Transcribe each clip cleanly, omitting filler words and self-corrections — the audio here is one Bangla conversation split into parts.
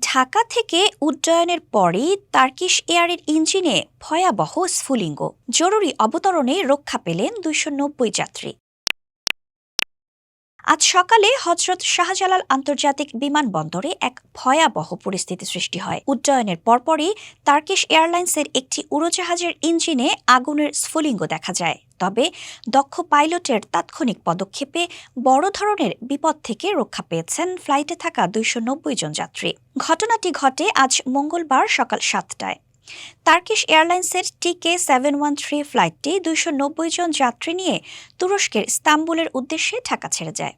ঢাকা থেকে উড্ডয়নের পরই টার্কিশ এয়ারের ইঞ্জিনে ভয়াবহ স্ফুলিঙ্গ, জরুরি অবতরণে রক্ষা পেলেন ২৯০ যাত্রী। আজ সকালে হজরত শাহজালাল আন্তর্জাতিক বিমানবন্দরে এক ভয়াবহ পরিস্থিতি সৃষ্টি হয়। উড্ডয়নের পরপরই টার্কিশ এয়ারলাইন্সের একটি উড়োজাহাজের ইঞ্জিনে আগুনের স্ফুলিঙ্গ দেখা যায়। তবে দক্ষ পাইলটের তাৎক্ষণিক পদক্ষেপে বড় ধরনের বিপদ থেকে রক্ষা পেয়েছেন ফ্লাইটে থাকা ২৯০ জন যাত্রী। ঘটনাটি ঘটে আজ মঙ্গলবার সকাল ৭টায়। টার্কিশ এয়ারলাইন্সের TK713 ফ্লাইটটি ২৯০ জন যাত্রী নিয়ে তুরস্কের ইস্তাম্বুলের উদ্দেশ্যে ঢাকা ছেড়ে যায়।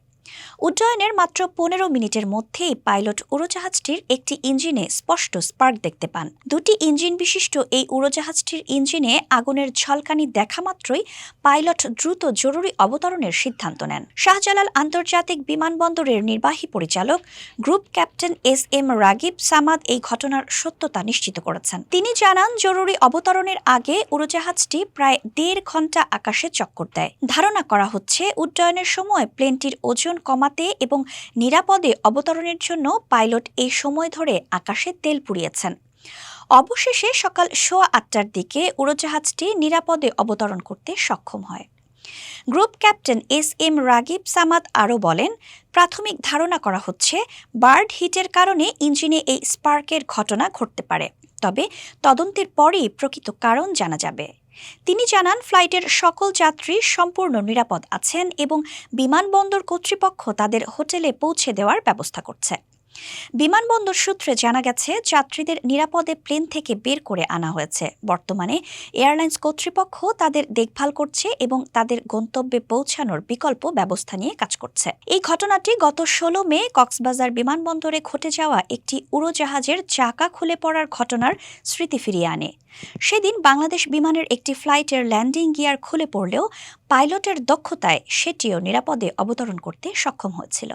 উড্ডয়নের মাত্র ১৫ মিনিটের মধ্যেই পাইলট উড়োজাহাজটির একটি ইঞ্জিনে স্পষ্ট স্পার্ক দেখতে পান। দুটি ইঞ্জিন বিশিষ্ট এই উড়োজাহাজটির ইঞ্জিনে আগুনের ঝলকানি দেখা মাত্রই পাইলট দ্রুত জরুরি অবতরণের সিদ্ধান্ত নেন। শাহজালাল আন্তর্জাতিক বিমানবন্দরের নির্বাহী পরিচালক group captain SM Ragib Samad এই ঘটনার সত্যতা নিশ্চিত করেছেন। তিনি জানান, জরুরি অবতরণের আগে উড়োজাহাজটি প্রায় ১.৫ ঘন্টা আকাশে চক্কর দেয়। ধারণা করা হচ্ছে উড্ডয়নের সময় প্লেনটির ওজন কমাতে এবং নিরাপদে অবতরণের জন্য পাইলট এই সময় ধরে আকাশে তেল পুড়িয়েছেন। অবশেষে সকাল ৮:১৮টার দিকে উড়োজাহাজটি নিরাপদে অবতরণ করতে সক্ষম হয়। Group captain SM Ragib Samad আরও বলেন, প্রাথমিক ধারণা করা হচ্ছে বার্ড হিটের কারণে ইঞ্জিনে এই স্পার্কের ঘটনা ঘটতে পারে। তবে তদন্তের পরই প্রকৃত কারণ জানা যাবে। তিনি জানান, ফ্লাইটের সকল যাত্রী সম্পূর্ণ নিরাপদ আছেন এবং বিমানবন্দর কর্তৃপক্ষ তাদের হোটেলে পৌঁছে দেওয়ার ব্যবস্থা করছে। বিমানবন্দর সূত্রে জানা গেছে, যাত্রীদের নিরাপদে প্লেন থেকে বের করে আনা হয়েছে। বর্তমানে এয়ারলাইন্স কর্তৃপক্ষ তাদের দেখভাল করছে এবং তাদের গন্তব্যে পৌঁছানোর বিকল্প ব্যবস্থা নিয়ে কাজ করছে। এই ঘটনাটি গত ১৬ মে কক্সবাজার বিমানবন্দরে ঘটে যাওয়া একটি উড়োজাহাজের চাকা খুলে পড়ার ঘটনার স্মৃতি ফিরিয়ে আনে। সেদিন বাংলাদেশ বিমানের একটি ফ্লাইটের ল্যান্ডিং গিয়ার খুলে পড়লেও পাইলটের দক্ষতায় সেটিও নিরাপদে অবতরণ করতে সক্ষম হয়েছিল।